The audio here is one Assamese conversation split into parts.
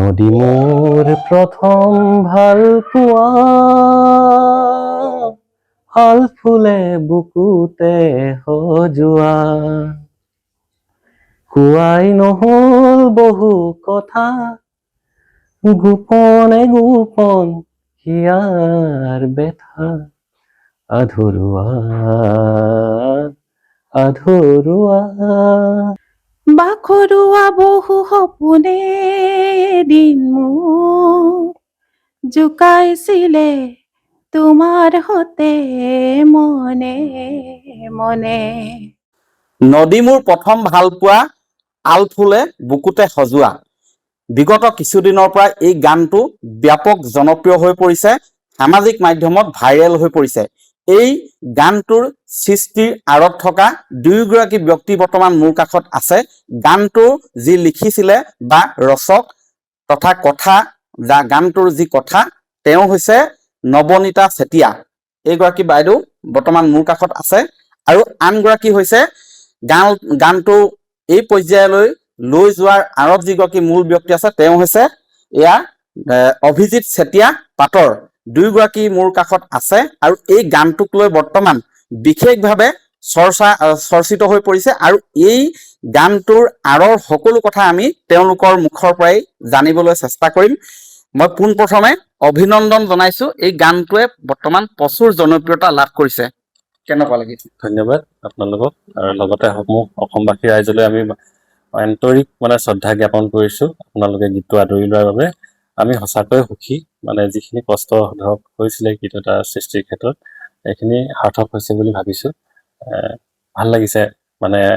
নদী মোৰ প্ৰথম ভাল পোৱা, ভাল ফুলে বুকুতে সজোৱা, কোৱাই নহল বহু কথা, গোপনে গোপন হিয়াৰ বেথা, আধৰুৱা আধৰুৱা। বাখৰুৱা বহু সপোনে দিন মোক জোকাইছিলে তোমাৰ হতে মনে মনে। নদী মোৰ প্ৰথম ভাল পোৱা, আল ফুলে বুকুতে সজোৱা। বিগত কিছুদিনৰ পৰা এই গানটো ব্যাপক জনপ্ৰিয় হৈ পৰিছে, সামাজিক মাধ্যমত ভাইৰেল হৈ পৰিছে। এই গানটোৰ সৃষ্টিৰ আঁৰত থকা দুয়োগৰাকী ব্যক্তি বৰ্তমান মোৰ কাষত আছে। গানটো যি লিখিছিলে বা ৰচক তথা কথা গানটোৰ যি কথা, তেওঁ হৈছে নৱনীতা চেতিয়া। এইগৰাকী বাইদেউ বৰ্তমান মোৰ কাষত আছে। আৰু আনগৰাকী হৈছে গানটো এই পৰ্যায়লৈ লৈ যোৱাৰ আঁৰত যিগৰাকী মূল ব্যক্তি আছে, তেওঁ হৈছে এয়া অভিজিত চেতিয়া পাটৰ। দুয়োগৰাকী মোৰ কাষত আছে আৰু এই গানটোক লৈ বৰ্তমান বিশেষভাৱে চৰ্চিত হৈ পৰিছে। আৰু এই গানটোৰ আঁৰৰ সকলো কথা আমি তেওঁলোকৰ মুখৰ পৰাই জানিবলৈ চেষ্টা কৰিম। মই পোনপ্ৰথমে অভিনন্দন জনাইছো, এই গানটোৱে বৰ্তমান প্ৰচুৰ জনপ্ৰিয়তা লাভ কৰিছে। কেনেকুৱা লাগিছে? ধন্যবাদ আপোনালোকক, আৰু লগতে সমূহ অসমবাসী ৰাইজলৈ আমি আন্তৰিক শ্ৰদ্ধা জ্ঞাপন কৰিছো আপোনালোকে গীতটো আদৰি লোৱাৰ বাবে। আমি সঁচাকৈ সুখী, যিখিনি কষ্ট ধৰক হৈছিলে গীত এটা সৃষ্টিৰ ক্ষেত্ৰত, এইখিনি সাৰ্থক হৈছে বুলি ভাবিছো। ভাল লাগিছে,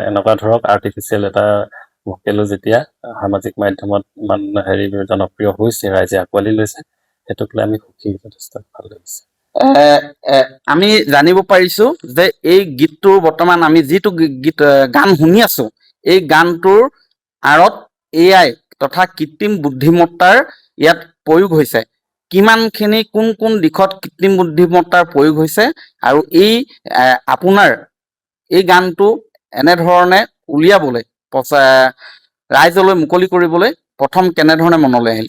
এনেকুৱা ধৰক আৰ্টিফিচিয়েল এটা ভকেলো যেতিয়া সামাজিক মাধ্যমত ইমান জনপ্ৰিয় হৈছে, ৰাইজে আঁকোৱালি লৈছে, সেইটোক লৈ আমি সুখী, যথেষ্ট ভাল লাগিছে। আমি জানিব পাৰিছো যে এই গীতটো বৰ্তমান আমি যিটো গান শুনি আছো, এই গানটোৰ আঁৰত AI তথা কৃত্ৰিম বুদ্ধিমত্তাৰ ইয়াত প্ৰয়োগ হৈছে। কিমানখিনি কোন কোন দিশত কৃত্ৰিম বুদ্ধিমত্তাৰ প্ৰয়োগ হৈছে, আৰু এই আপোনাৰ এই গানটো এনেধৰণে উলিয়াবলৈ ৰাইজলৈ মুকলি কৰিবলৈ প্ৰথম কেনেধৰণে মনলৈ আহিল?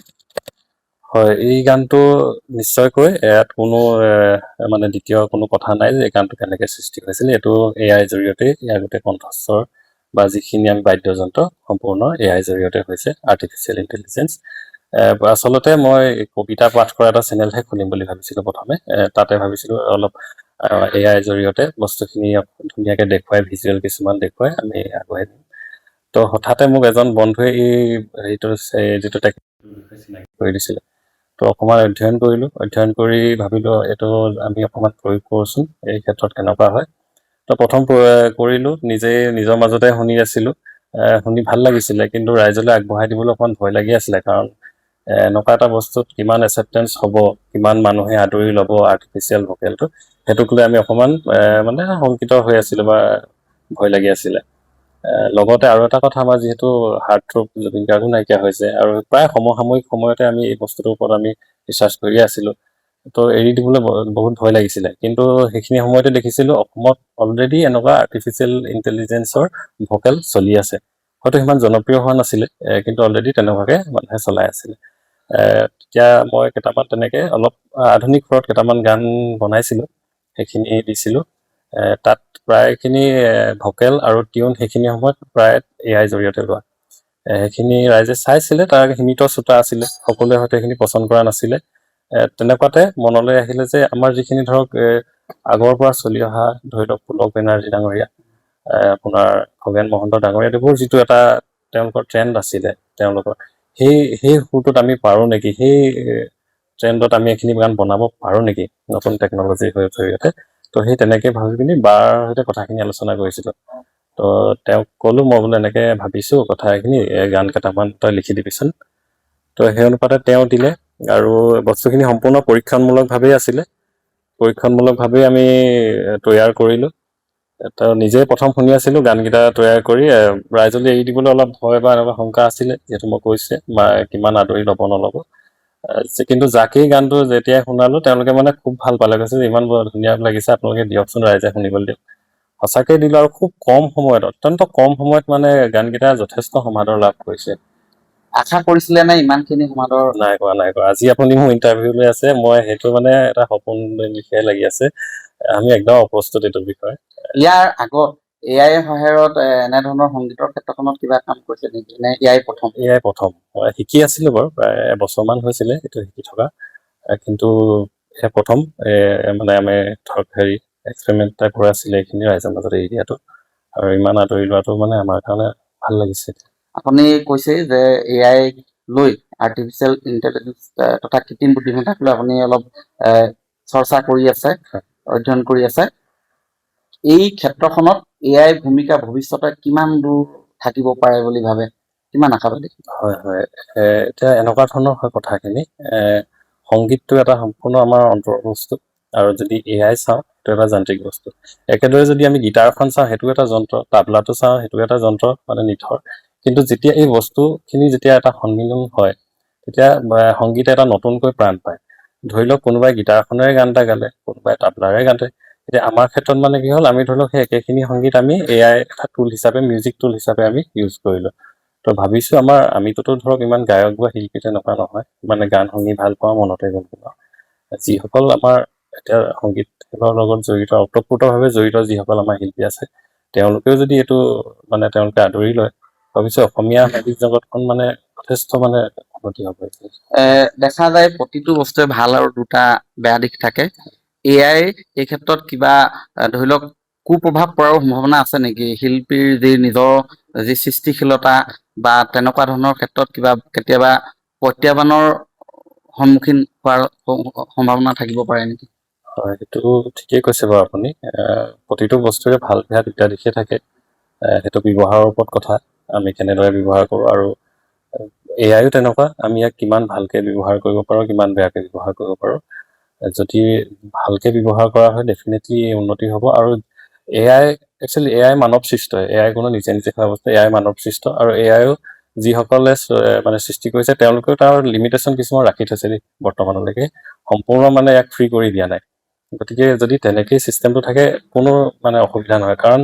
হয়, এই গানটো নিশ্চয়কৈ ইয়াত কোনো দ্বিতীয় কোনো কথা নাই যে এই গানটো কেনেকে সৃষ্টি হৈছিল। এইটো AI জৰিয়তে, ইয়াৰ গোটেই কণ্ঠস্বৰ বা যিখিনি আমি বাদ্যযন্ত্ৰ সম্পূৰ্ণ AI জৰিয়তে হৈছে, আৰ্টিফিচিয়েল ইণ্টেলিজেঞ্চ। আচলতে মই কবিতা পাঠ কৰা এটা চেনেলহে খুলিম বুলি ভাবিছিলো প্ৰথমে। তাতে ভাবিছিলো অলপ AI জৰিয়তে বস্তুখিনি ধুনীয়াকে দেখুৱাই, ভিজুৱেল কিছুমান দেখুৱাই আমি আগুৱাই দিম। তো হঠাতে মোক এজন বন্ধুৱে এই যিটো চিনাকি কৰি দিছিলে। তো অকণমান অধ্যয়ন কৰিলো, অধ্যয়ন কৰি ভাবিলো এইটো আমি অকণমান প্ৰয়োগ কৰোচোন, এই ক্ষেত্ৰত কেনেকুৱা হয়। তো প্ৰথম কৰিলো, নিজৰ মাজতে শুনি আছিলো। শুনি ভাল লাগিছিলে, কিন্তু ৰাইজলৈ আগবঢ়াই দিবলৈ অকণমান ভয় লাগি আছিলে। কাৰণ এনেকুৱা এটা বস্তুত কিমান একচেপ্টেঞ্চ হ'ব, কিমান মানুহে আদৰি ল'ব আৰ্টিফিচিয়েল ভকেলটো, সেইটোক লৈ আমি অকণমান শংকিত হৈ আছিলো বা ভয় লাগি আছিলে। লগতে আৰু এটা কথা, আমাৰ যিহেতু হাৰ্টথ্ৰব জুবিন গাৰ্গো নাইকিয়া হৈছে, আৰু প্ৰায় সমসাময়িক সময়তে আমি এই বস্তুটোৰ ওপৰত আমি ৰিচাৰ্চ কৰিয়ে আছিলো। তো এৰি দিবলৈ বহুত ভয় লাগিছিলে। কিন্তু সেইখিনি সময়তে দেখিছিলো অসমত অলৰেডি এনেকুৱা আৰ্টিফিচিয়েল ইণ্টেলিজেঞ্চৰ ভকেল চলি আছে। হয়তো সিমান জনপ্ৰিয় হোৱা নাছিলে, কিন্তু অলৰেডি তেনেকুৱাকে মানুহে চলাই আছিলে। তেতিয়া মই কেইটামান তেনেকে অলপ আধুনিক সুৰত কেইটামান গান বনাইছিলো, সেইখিনি দিছিলো। তাত প্ৰায়খিনি ভকেল আৰু টিউন সেইখিনি সময়ত প্ৰায় AI জৰিয়তে লোৱা। সেইখিনি ৰাইজে চাইছিলে, তাৰ সীমিত শ্ৰোতা আছিলে, সকলোৱে হয়তো সেইখিনি পচন্দ কৰা নাছিলে। তেনেকুৱাতে মনলৈ আহিলে যে আমাৰ যিখিনি ধৰক আগৰ পৰা চলি অহা, ধৰি লওক পুলক বেনাৰ্জী ডাঙৰীয়া, আপোনাৰ খগেন মহন্ত ডাঙৰীয়া, এইবোৰ যিটো এটা তেওঁলোকৰ ট্ৰেণ্ড আছিলে, তেওঁলোকৰ সেই সুৰটোত আমি পাৰো নেকি, সেই ট্ৰেণ্ডত আমি এইখিনি গান বনাব পাৰো নেকি নতুন টেকনলজিৰ জৰিয়তে। তো সেই তেনেকে ভাবি পিনি বাৰ সৈতে কথাখিনি আলোচনা কৰিছিলো। তো তেওঁক ক'লো, মই বোলো এনেকে ভাবিছো কথাখিনি, গান কেইটামান তই লিখি দিবিচোন। তো সেই অনুপাতে তেওঁ দিলে, আৰু বস্তুখিনি সম্পূৰ্ণ পৰীক্ষণমূলকভাৱেই আছিলে। পৰীক্ষণমূলকভাৱেই আমি তৈয়াৰ কৰিলো। তো নিজে প্ৰথম শুনি আছিলো গানকেইটা তৈয়াৰ কৰি, ৰাইজলৈ এৰি দিবলৈ অলপ ভয় বা এনেকুৱা শংকা আছিলে, যিহেতু মই কৈছে কিমান আদৰি ল'ব নল'ব। কিন্তু যাকেই গানটো যেতিয়াই শুনালো, তেওঁলোকে খুব ভাল পালে, কৈছে যে ইমান ধুনীয়া লাগিছে, আপোনালোকে দিয়কচোন, ৰাইজে শুনিবলৈ দিয়ক। সঁচাকৈ দিলো, আৰু খুব কম সময়ত, অত্যন্ত কম সময়ত গানকেইটা যথেষ্ট সমাদৰ লাভ কৰিছে। আশা কৰিছিলে নে ইমানখিনি সমাদৰ? নাই কৰা। আজি আপুনি মোৰ ইণ্টাৰভিউ লৈ আছে, মই সেইটো মানে এটা সপোন লিখিয়াই লাগি আছে। আমি একদম অপ্ৰস্তুত এইটো বিষয়ে। ইয়াৰ আগত AI সহায়ত এনেধৰণৰ সংগীতৰ ক্ষেত্ৰখনত কিবা কাম কৰিছে নেকি, নে এয়াই প্ৰথম? এয়াই প্ৰথম। মই শিকি আছিলো বাৰু, প্ৰায় এবছৰমান হৈছিলে এইটো শিকি থকা, কিন্তু এয়া প্ৰথম মানে আমি ধৰক এক্সপেৰিমেণ্ট টাইপ হৈ আছিলে, এইখিনি ৰাইজৰ মাজত এৰি দিয়াটো আৰু ইমান আদৰি লোৱাটো মানে আমাৰ কাৰণে ভাল লাগিছে। আপুনি কৈছে যে AI লৈ আৰ্টিফিচিয়েল ইণ্টেলিজেন্স তথা কৃত্ৰিম বুদ্ধিমত্তাক লৈ আপুনি অলপ চৰ্চা কৰি আছে, অধ্যয়ন কৰি আছে। এই ক্ষেত্ৰখনত AI ভূমিকা ভৱিষ্যতে কিমান দূৰ থাকিব পাৰে বুলি ভাবে, কিমান আশাবাদী? হয়। এতিয়া এনেকুৱা ধৰণৰ হয় কথাখিনি, সংগীতটো এটা সম্পূৰ্ণ আমাৰ অন্তৰ বস্তু, আৰু যদি AI চাওঁ সেইটো এটা যান্ত্ৰিক বস্তু। একেদৰে যদি আমি গিটাৰখন চাওঁ সেইটো এটা যন্ত্ৰ, তাবলাটো চাওঁ সেইটো এটা যন্ত্ৰ, মানে নিথৰ। কিন্তু যেতিয়া এই বস্তুখিনি যেতিয়া এটা সন্মিলন হয়, তেতিয়া সংগীতে এটা নতুনকৈ প্ৰাণ পায়। ধৰি লওক কোনোবাই গিটাৰখনেৰে গান এটা গালে, কোনোবাই তাবলাৰে গালে। এতিয়া আমাৰ ক্ষেত্ৰত মানে কি হ'ল, আমি ধৰি লওক সেই একেখিনি সংগীত আমি AI এটা টুল হিচাপে, মিউজিক টুল হিচাপে আমি ইউজ কৰিলো। তো ভাবিছো আমিতোতো ধৰক ইমান গায়ক বা শিল্পী তেনেকুৱা নহয়, মানে গান শুনি ভাল পাওঁ, মনতে গুণগুণাওঁ। যিসকল আমাৰ এতিয়া সংগীতৰ লগত জড়িত, ওতঃপ্ৰোতভাৱে জড়িত যিসকল আমাৰ শিল্পী আছে, তেওঁলোকেও যদি এইটো মানে তেওঁলোকে আদৰি লয়, ভাবিছো অসমীয়া সংগীত জগতখন মানে যথেষ্ট মানে উন্নতি হ'ব। দেখা যায় প্ৰতিটো বস্তুৱে ভাল আৰু দুটা বেয়া দিশ থাকে। AI এই ক্ষেত্ৰত কিবা ধৰি লওক কুপ্ৰভাৱ পৰাৰ সম্ভাৱনা আছে নেকি? শিল্পীৰ যি নিজৰ যি সৃষ্টিশীলতা বা তেনেকুৱা ধৰণৰ ক্ষেত্ৰত কিবা কেতিয়াবা প্ৰত্যাহ্বানৰ সন্মুখীন হোৱাৰ সম্ভাৱনা থাকিব পাৰে নেকি? হয়, সেইটো ঠিকেই কৈছে বাৰু আপুনি। প্ৰতিটো বস্তুৰে ভাল বেয়া দুটা দিশে থাকে। সেইটো ব্যৱহাৰৰ ওপৰত কথা, আমি কেনেদৰে ব্যৱহাৰ কৰোঁ, আৰু এয়াইও তেনেকুৱা, আমি ইয়াক কিমান ভালকে ব্যৱহাৰ কৰিব পাৰোঁ, কিমান বেয়াকে ব্যৱহাৰ কৰিব পাৰোঁ। যদি ভালকে ব্যৱহাৰ কৰা হয় ডেফিনেটলি উন্নতি হ'ব। আৰু এআই মানৱ সৃষ্ট, এআই কোনো নিজে হোৱা বস্তু, এআই মানৱ সৃষ্ট, আৰু এআইও যিসকলে মানে সৃষ্টি কৰিছে তেওঁলোকেও তাৰ লিমিটেশ্যন কিছুমান ৰাখি থৈছে বৰ্তমানলৈকে, সম্পূৰ্ণ মানে ইয়াক ফ্ৰী কৰি দিয়া নাই। গতিকে যদি তেনেকেই চিষ্টেমটো থাকে কোনো মানে অসুবিধা নহয়, কাৰণ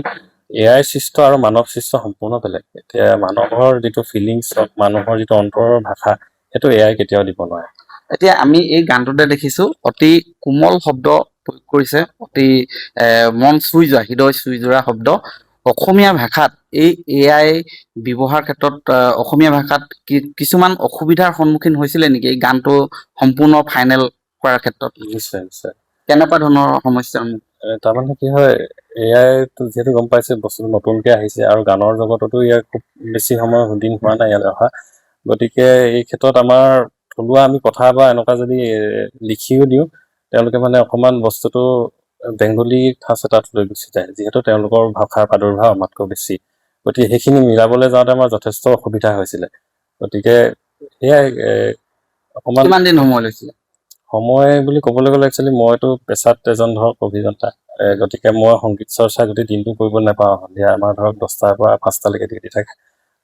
এআই সৃষ্ট আৰু মানৱ সৃষ্ট সম্পূৰ্ণ বেলেগ। এতিয়া মানুহৰ যিটো ফিলিংছ, মানুহৰ যিটো অন্তৰৰ ভাষা, সেইটো এআই কেতিয়াও দিব নোৱাৰে। এতিয়া আমি এই গানটোতে দেখিছো অতি কোমল শব্দ প্ৰয়োগ কৰিছে, অতি মন চুই যোৱা, হৃদয় চুই যোৱা শব্দ। অসমীয়া ভাষাত এই AI ব্যৱহাৰ ক্ষেত্ৰত অসমীয়া ভাষাত কিছুমান অসুবিধাৰ সন্মুখীন হৈছিলে নেকি এই গানটো সম্পূৰ্ণ ফাইনেল কৰাৰ ক্ষেত্ৰত? নিশ্চয়। কেনেকুৱা ধৰণৰ সমস্যা? তাৰমানে কি হয়, এআইটো যিহেতু গম পাইছে বস্তুটো নতুনকে আহিছে, আৰু গানৰ জগততো ইয়াৰ খুব বেছি সময় দিন হোৱা নাই ইয়ালৈ অহা। গতিকে এই ক্ষেত্ৰত আমাৰ থলুৱা আমি কথা বা এনেকুৱা যদি লিখিও দিওঁ, তেওঁলোকে মানে অকমান বস্তুটো বেংগলী ঠাঁচ এটাত লৈ গুচি যায়, যিহেতু তেওঁলোকৰ ভাষাৰ প্ৰাদুৰ্ভাৱ আমাতকৈ বেছি। গতিকে সেইখিনি মিলাবলৈ যাওঁতে আমাৰ যথেষ্ট অসুবিধা হৈছিলে। গতিকে সেয়াই অকমান কিমান দিন সময় লৈছিলে? সময় বুলি ক'বলৈ গ'লে একচুৱেলি মইতো পেছাত এজন ধৰক অভিযন্তা, গতিকে মই সংগীত চৰ্চা গোটেই দিনটো কৰিব নাপাওঁ। সন্ধিয়া আমাৰ ধৰক 10টাৰ পৰা 5টালৈকে ডিউটি থাকে।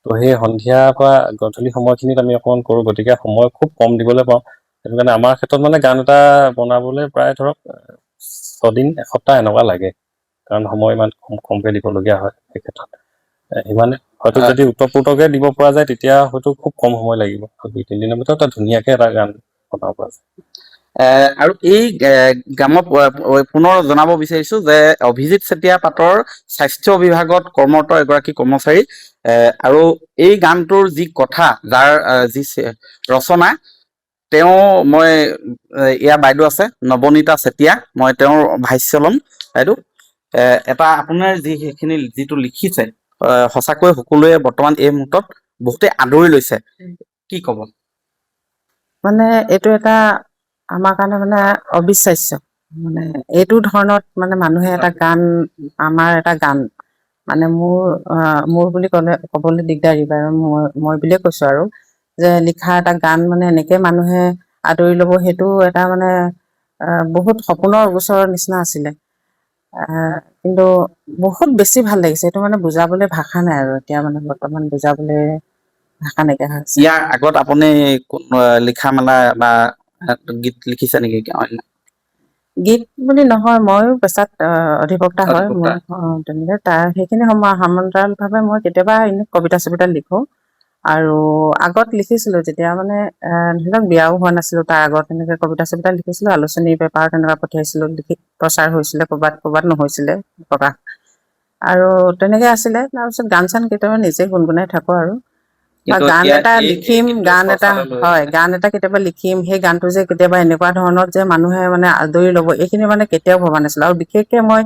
তো সেই সন্ধিয়াৰ পৰা গধূলি সময়খিনিত আমি অকণমান কৰোঁ, গতিকে সময় খুব কম দিবলৈ পাওঁ। সেইটো কাৰণে আমাৰ ক্ষেত্ৰত মানে গান এটা বনাবলৈ প্ৰায় ধৰক 6 দিন, এসপ্তাহ এনেকুৱা লাগে, কাৰণ সময় ইমান কমকৈ দিবলগীয়া হয়। সেই ক্ষেত্ৰত সিমানে হয়তো যদি ওতঃপ্ৰোতকৈ দিব পৰা যায় তেতিয়া হয়তো খুব কম সময় লাগিব, 2-3 দিনৰ ভিতৰত এটা ধুনীয়াকৈ এটা গান বনাব পৰা যায়। আৰু এই গামক পুনৰ জনাব বিচাৰিছো যে অভিজিত চেতিয়া পাটৰ স্বাস্থ্য বিভাগত কৰ্মৰত এগৰাকী কৰ্মচাৰী, আৰু এই গানটোৰ যি কথা, যাৰ যি ৰচনা, মই ইয়াৰ বাইদেউ আছে নৱনীতা চেতিয়া, মই তেওঁৰ ভাষ্য ল'ম। বাইদেউ, এটা আপোনাৰ যিটো লিখিছে, সঁচাকৈ সকলোৱে বৰ্তমান এই মুহূৰ্তত বহুতে আদৰি লৈছে, কি ক'ব? মানে এইটো এটা আমাৰ কাৰণে মানে অবিশ্বাস্য, মানে এইটো ধৰণত মানে মানুহে এটা গান, আমাৰ এটা গান, মানে মোৰ বুলি ক'বলৈ দিগদাৰী বাৰু, মই বুলিয়ে কৈছো আৰু, যে লিখা এটা গান মানে এনেকে মানুহে আদৰি ল'ব, সেইটো এটা মানে বহুত সপোনৰ গোচৰৰ নিচিনা আছিলে। কিন্তু বহুত বেছি ভাল লাগিছে, এইটো মানে বুজাবলৈ ভাষা নাই, আৰু এতিয়া মানে বৰ্তমান বুজাবলৈ ভাষা নাইকিয়া হৈছে। ইয়াৰ আগত আপুনি লিখা মেলা বা গীত লিখিছে নেকি? গীত বুলি নহয়, ময়ো পেছাত অধিবক্তা হয় মোৰ, তেনেকে তাৰ সেইখিনি সমান্তৰালভাৱে মই কেতিয়াবা এনে কবিতা চবিতা লিখো, আৰু আগত লিখিছিলোঁ যেতিয়া মানে ধৰি লওক বিয়াও হোৱা নাছিলোঁ, তাৰ আগত এনেকৈ কবিতা চবিতা লিখিছিলোঁ, আলোচনী পেপাৰ তেনেকুৱা পঠিয়াইছিলোঁ, লিখি প্ৰচাৰ হৈছিলে, ক'ৰবাত নহৈছিলে প্ৰকাশ। আৰু তেনেকৈ আছিলে। তাৰপিছত গান চান কেতিয়াবা নিজে গুণগুণাই থাকোঁ আৰু বা কিন্তু গান এতিয়া এটা এই লিখিম, গীতটো গান এটা চৰ্চালৈ লৈ হয়, আহিছে। গান এটা কেতিয়াবা লিখিম, সেই গানটো যে কেতিয়াবা এনেকুৱা ধৰণত যে মানুহে মানে আদৰি ল'ব, এইখিনি মানে কেতিয়াও ভবা নাছিলোঁ। আৰু বিশেষকৈ মই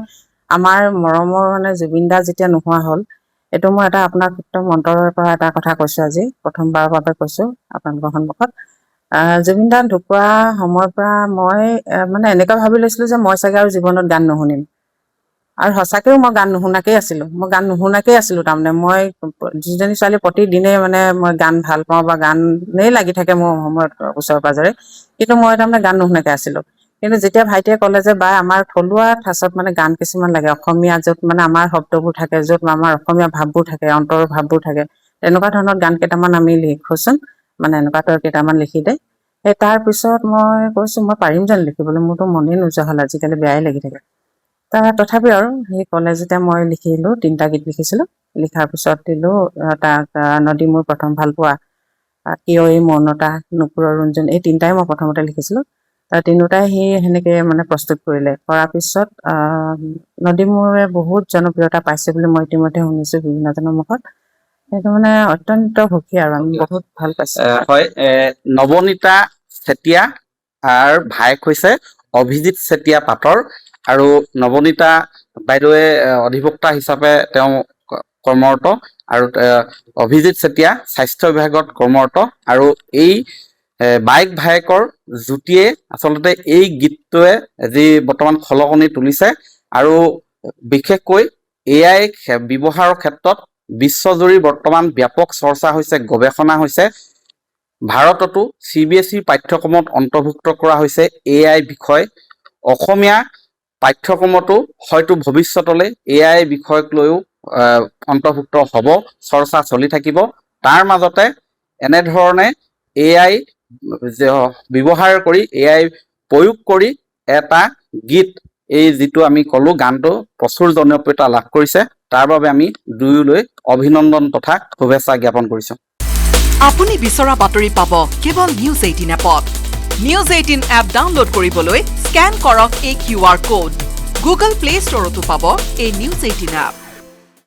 আমাৰ মৰমৰ মানে জুবিন দা যেতিয়া নোহোৱা হ'ল, এইটো মই এটা আপোনাক একদম অন্তৰৰ পৰা এটা কথা কৈছোঁ, আজি প্ৰথমবাৰৰ বাবে কৈছোঁ আপোনালোকৰ সন্মুখত। জুবিন দা ঢুকুৱা সময়ৰ পৰা মই মানে এনেকুৱা ভাবি লৈছিলোঁ যে মই চাগে আৰু জীৱনত গান নুশুনিম। আৰু সঁচাকৈও মই গান নুশুনাকেই আছিলোঁ, তাৰমানে মই যিজনী ছোৱালী প্ৰতিদিনে মানে মই গান ভাল পাওঁ বা গানেই লাগি থাকে মোৰ সময়ত ওচৰে পাঁজৰে, কিন্তু মই তাৰমানে গান নুশুনাকৈ আছিলোঁ। কিন্তু যেতিয়া ভাইটিয়ে ক'লে যে বা আমাৰ থলুৱা ঠাচত মানে গান কিছুমান লাগে, অসমীয়া, য'ত মানে আমাৰ শব্দবোৰ থাকে, য'ত আমাৰ অসমীয়া ভাৱবোৰ থাকে, অন্তৰৰ ভাৱবোৰ থাকে, তেনেকুৱা ধৰণৰ গান কেইটামান আমি লিখোচোন, মানে এনেকুৱা তই কেইটামান লিখি দে। সেই তাৰপিছত মই কৈছোঁ মই পাৰিম জানো লিখিবলৈ, মোৰতো মনেই নোযোৱা হ'ল, আজিকালি বেয়াই লাগি থাকে। তথাপি আৰু সেই ক'লে যেতিয়া মই লিখিলোঁ, 3টা গীত লিখিছিলোঁ। লিখাৰ পিছত দিলোঁ তাক নদী মোৰ প্ৰথম ভাল পোৱা, কিয় এই মৌনতা, নুপুৰৰ ৰুণজুন, এই 3টাই মই প্ৰথমতে লিখিছিলোঁ। তাৰ 3টাই সি সেনেকৈ মানে প্ৰস্তুত কৰিলে। কৰাৰ পিছত নদী মোৰে বহুত জনপ্ৰিয়তা পাইছে বুলি মই ইতিমধ্যে শুনিছোঁ বিভিন্নজনৰ মুখত। সেইটো মানে অত্যন্ত সুখী আৰু আমি বহুত ভাল পাইছোঁ। হয়, নৱনীতা চেতিয়া ভায়েক হৈছে অভিজিত চেতিয়া পাটৰ, আৰু নৱনীতা বাইদেৱে অধিবক্তা হিচাপে তেওঁ কৰ্মৰত, আৰু অভিজিত চেতিয়া স্বাস্থ্য বিভাগত কৰ্মৰত। আৰু এই বাইক ভায়েকৰ জুতিয়ে আচলতে এই গীতটোৱে যি বৰ্তমান খলকনি তুলিছে, আৰু বিশেষকৈ AI ব্যৱহাৰৰ ক্ষেত্ৰত বিশ্বজুৰি বৰ্তমান ব্যাপক চৰ্চা হৈছে, গৱেষণা হৈছে। ভাৰততো CBSE পাঠ্যক্ৰমত অন্তৰ্ভুক্ত কৰা হৈছে AI বিষয়। অসমীয়া পাঠ্যক্ৰমতো হয়তো ভৱিষ্যতলৈ AI বিষয়ক লৈও অন্তৰ্ভুক্ত হ'ব, চৰ্চা চলি থাকিব। তাৰ মাজতে এনেধৰণে AI ব্যৱহাৰ কৰি, AI প্ৰয়োগ কৰি এটা গীত, এই যিটো আমি ক'লো গানটো প্ৰচুৰ জনপ্ৰিয়তা লাভ কৰিছে, তাৰ বাবে আমি দুয়োলৈ অভিনন্দন তথা শুভেচ্ছা জ্ঞাপন কৰিছোঁ। আপুনি বিচৰা বাতৰি পাব কেৱল নিউজ 18 এপত। নিউজ 18 এপ ডাউনলোড কৰিবলৈ স্কেন কৰক এই QR কোড। গুগল প্লে ষ্টৰতো পাব এই নিউজ 18 এপ।